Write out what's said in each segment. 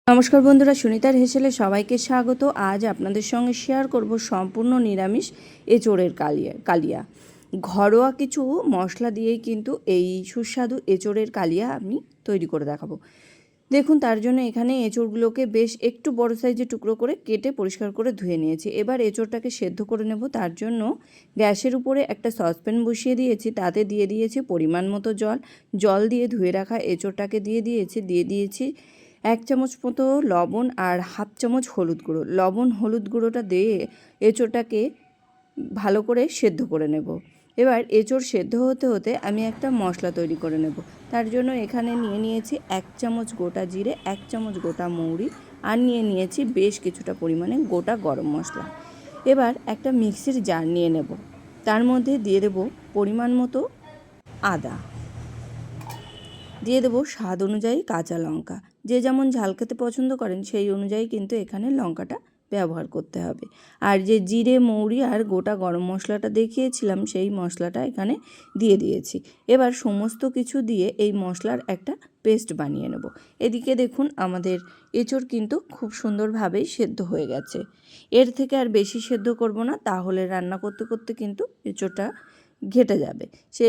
নমস্কার বন্ধুরা, সুনিতার হেসেলে সবাইকে স্বাগত। আজ আপনাদের সঙ্গে শেয়ার করব সম্পূর্ণ নিরামিষ এঁচোড়ের কালিয়া। ঘরোয়া কিছু মশলা দিয়েই কিন্তু এই সুস্বাদু এঁচোড়ের কালিয়া আমি তৈরি করে দেখাবো। দেখুন, তার জন্য এখানে এঁচোড়গুলোকে বেশ একটু বড় সাইজে টুকরো করে কেটে পরিষ্কার করে ধুয়ে নিয়েছি। এবার এঁচোড়টাকে সেদ্ধ করে নেব। তার জন্য গ্যাসের উপরে একটা সসপ্যান বসিয়ে দিয়েছি, তাতে দিয়ে দিয়েছি পরিমাণ মতো জল দিয়ে ধুয়ে রাখা এঁচোড়টাকে দিয়ে দিয়েছি 1 চামচ মতো লবণ আর 1/2 চামচ হলুদ গুঁড়ো। লবণ হলুদ গুঁড়োটা দিয়ে এঁচোড়টাকে ভালো করে সেদ্ধ করে নেব। এবার এঁচোড় সেদ্ধ হতে হতে আমি একটা মশলা তৈরি করে নেব। তার জন্য এখানে নিয়েছি 1 চামচ গোটা জিরে, 1 চামচ গোটা মৌরি আর নিয়েছি বেশ কিছুটা পরিমাণে গোটা গরম মশলা। এবার একটা মিক্সির জার নিয়ে নেব। তার মধ্যে দিয়ে দেব পরিমাণ মতো আদা, দিয়ে দেবো স্বাদ অনুযায়ী কাঁচা লঙ্কা। যে যেমন ঝাল খেতে পছন্দ করেন সেই অনুযায়ী কিন্তু এখানে লঙ্কাটা ব্যবহার করতে হবে। আর যে জিরে, মৌরি আর গোটা গরম মশলাটা দেখিয়েছিলাম সেই মশলাটা এখানে দিয়ে দিয়েছি। এবার সমস্ত কিছু দিয়ে এই মশলার একটা পেস্ট বানিয়ে নেব। এদিকে দেখুন, আমাদের এঁচোড় কিন্তু খুব সুন্দরভাবেই সেদ্ধ হয়ে গেছে। এর থেকে আর বেশি সেদ্ধ করব না, তাহলে রান্না করতে করতে কিন্তু এঁচোড়টা ঘেটে যাবে।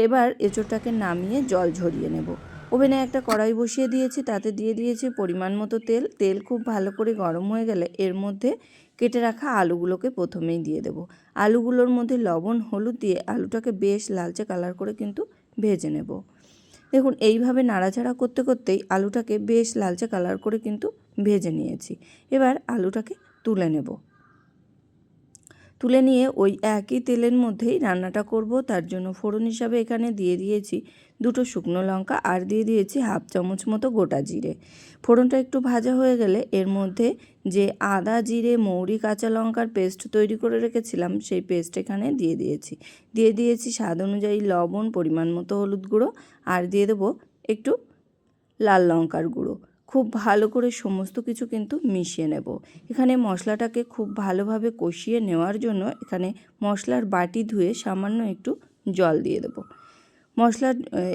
এবার এঁচোড়টাকে নামিয়ে জল ঝরিয়ে নেব। ওভেনে একটা কড়াই বসিয়ে দিয়েছি, তাতে দিয়ে দিয়েছি পরিমাণ মতো তেল খুব ভালো করে গরম হয়ে গেলে এর মধ্যে কেটে রাখা আলুগুলোকে প্রথমেই দিয়ে দেব। আলুগুলোর মধ্যে লবণ হলুদ দিয়ে আলুটাকে বেশ লালচে কালার করে কিন্তু ভেজে নেব। দেখুন, এইভাবে নাড়াচাড়া করতে করতেই আলুটাকে বেশ লালচে কালার করে কিন্তু ভেজে নিয়েছি। এবার আলুটাকে তুলে নেব। তুলে নিয়ে ওই একই তেলের মধ্যেই রান্নাটা করব। তার জন্য ফোড়ন হিসাবে এখানে দিয়ে দিয়েছি 2টো শুকনো লঙ্কা আর দিয়ে দিয়েছি 1/2 চামচ মতো গোটা জিরে। ফোড়নটা একটু ভাজা হয়ে গেলে এর মধ্যে যে আদা, জিরে, মৌরি, কাঁচা লঙ্কার পেস্ট তৈরি করে রেখেছিলাম সেই পেস্ট এখানে দিয়ে দিয়েছি স্বাদ অনুযায়ী লবণ, পরিমাণ মতো হলুদ গুঁড়ো আর দিয়ে দেবো একটু লাল লঙ্কার গুঁড়ো। খুব ভালো করে সমস্ত কিছু কিন্তু মিশিয়ে নেব। এখানে মশলাটাকে খুব ভালোভাবে কষিয়ে নেওয়ার জন্য এখানে মশলার বাটি ধুয়ে সামান্য একটু জল দিয়ে দেব।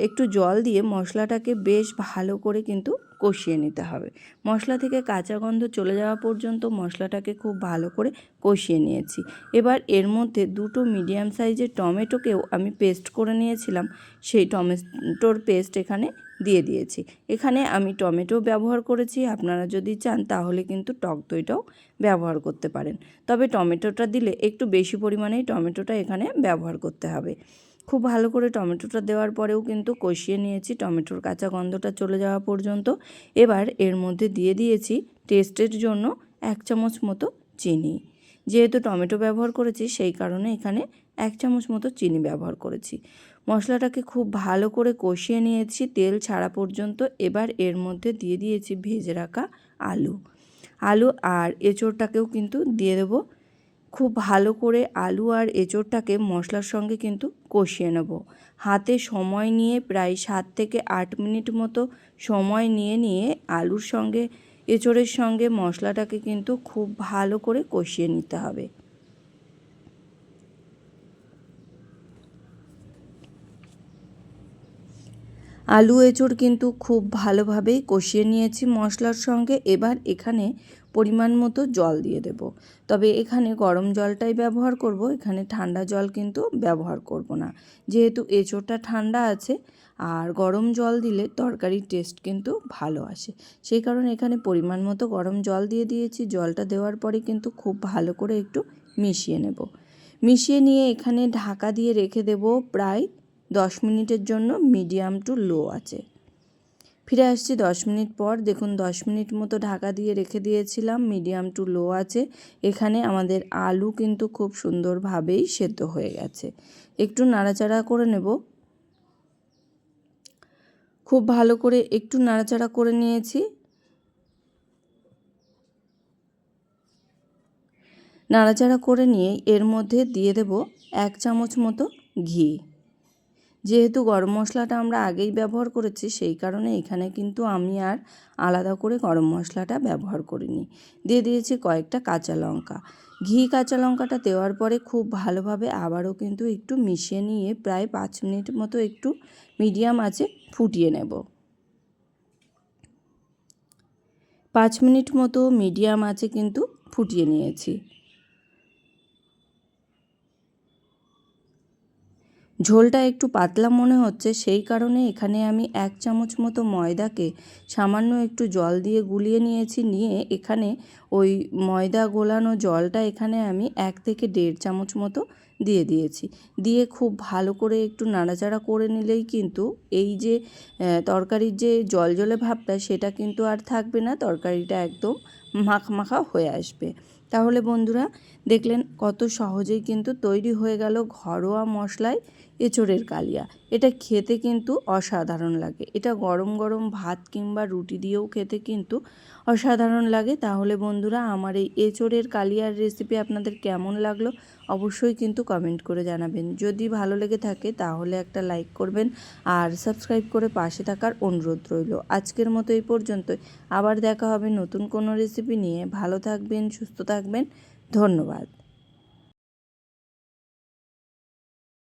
একটু জল দিয়ে মশলাটাকে বেশ ভালো করে কিন্তু কষিয়ে নিতে হবে। মশলা থেকে কাঁচা গন্ধ চলে যাওয়া পর্যন্ত মশলাটাকে খুব ভালো করে কষিয়ে নিয়েছি। এবার এর মধ্যে 2টো মিডিয়াম সাইজের টমেটোকেও আমি পেস্ট করে নিয়েছিলাম, সেই টমেটোর পেস্ট এখানে দিয়ে দিয়েছি। এখানে আমি টমেটো ব্যবহার করেছি, আপনারা যদি চান তাহলে কিন্তু টক দইটাও ব্যবহার করতে পারেন। তবে টমেটোটা দিলে একটু বেশি পরিমাণেই টমেটোটা এখানে ব্যবহার করতে হবে। খুব ভালো করে টমেটোটা দেওয়ার পরেও কিন্তু কষিয়ে নিয়েছি টমেটোর কাঁচা গন্ধটা চলে যাওয়া পর্যন্ত। এবার এর মধ্যে দিয়ে দিয়েছি টেস্টের জন্য 1 চামচ মতো চিনি। যেহেতু টমেটো ব্যবহার করেছি সেই কারণে এখানে 1 চামচ মতো চিনি ব্যবহার করেছি। মশলাটাকে খুব ভালো করে কষিয়ে নিয়েছি তেল ছাড়া পর্যন্ত। এবার এর মধ্যে দিয়ে দিয়েছি ভেজে রাখা আলু আর এঁচোড়টাকেও কিন্তু দিয়ে দেবো। খুব ভালো করে আলু আর এঁচোড়টাকে মশলার সঙ্গে কিন্তু কষিয়ে নেব। হাতে সময় নিয়ে প্রায় 7 থেকে 8 মিনিট মতো সময় নিয়ে আলুর সঙ্গে এঁচোড়ের সঙ্গে মশলাটাকে কিন্তু খুব ভালো করে কষিয়ে নিতে হবে। আলু এঁচোড় কিন্তু খুব ভালোভাবেই কষিয়ে নিয়েছি মশলার সঙ্গে। এবার এখানে পরিমাণ মতো জল দিয়ে দেব। তবে এখানে গরম জলটাই ব্যবহার করব, এখানে ঠান্ডা জল কিন্তু ব্যবহার করব না। যেহেতু এঁচোড়টা ঠান্ডা আছে আর গরম জল দিলে তরকারির টেস্ট কিন্তু ভালো আসে, সেই কারণে এখানে পরিমাণ মতো গরম জল দিয়ে দিয়েছি। জলটা দেওয়ার পরে কিন্তু খুব ভালো করে একটু মিশিয়ে নেব। মিশিয়ে নিয়ে এখানে ঢাকা দিয়ে রেখে দেব প্রায় 10 মিনিটের জন্য মিডিয়াম টু লো আছে। ফিরে আসছি 10 মিনিট পর। দেখুন, 10 মিনিট মতো ঢাকা দিয়ে রেখে দিয়েছিলাম মিডিয়াম টু লো আছে। এখানে আমাদের আলু কিন্তু খুব সুন্দরভাবেই সেদ্ধ হয়ে গেছে। একটু নাড়াচাড়া করে নেব। খুব ভালো করে একটু নাড়াচাড়া করে নিয়েছি। নাড়াচাড়া করে নিয়ে এর মধ্যে দিয়ে দেব 1 চামচ মতো ঘি। যেহেতু গরম মশলাটা আমরা আগেই ব্যবহার করেছি সেই কারণে এখানে কিন্তু আমি আর আলাদা করে গরম মশলাটা ব্যবহার করিনি। দিয়ে দিয়েছি কয়েকটা কাঁচা লঙ্কা। ঘি কাঁচা লঙ্কাটা দেওয়ার পরে খুব ভালোভাবে আবারও কিন্তু একটু মিশিয়ে নিয়ে প্রায় 5 মিনিট মতো একটু মিডিয়াম আঁচে ফুটিয়ে নেব। 5 মিনিট মতো মিডিয়াম আঁচে কিন্তু ফুটিয়ে নিয়েছি। ঝোলটা একটু পাতলা মনে হচ্ছে, সেই কারণে এখানে আমি 1 চামচ মতো ময়দাকে সামান্য একটু জল দিয়ে গুলিয়ে নিয়েছি। নিয়ে এখানে ওই ময়দা গোলানো জলটা এখানে আমি 1 থেকে 1.5 চামচ মতো দিয়ে দিয়েছি। দিয়ে খুব ভালো করে একটু নাড়াচাড়া করে নিলেই কিন্তু এই যে তরকারির যে জলজলে ভাবটা সেটা কিন্তু আর থাকবে না, তরকারিটা একদম মাখা হয়ে আসবে। তাহলে বন্ধুরা দেখলেন কত সহজেই কিন্তু তৈরি হয়ে গেল ঘরোয়া মশলায় এঁচোড়ের কালিয়া। এটা খেতে কিন্তু অসাধারণ লাগে। এটা গরম গরম ভাত কিংবা রুটি দিয়েও খেতে কিন্তু অসাধারণ লাগে। তাহলে বন্ধুরা আমার এই এঁচোড়ের কালিয়ার রেসিপি আপনাদের কেমন লাগলো অবশ্যই কিন্তু কমেন্ট করে জানাবেন। যদি ভালো লেগে থাকে তাহলে একটা লাইক করবেন আর সাবস্ক্রাইব করে পাশে থাকার অনুরোধ রইল। আজকের মতো এই পর্যন্তই। আবার দেখা হবে নতুন কোনো রেসিপি নিয়ে। ভালো থাকবেন, সুস্থ থাকবেন। ধন্যবাদ।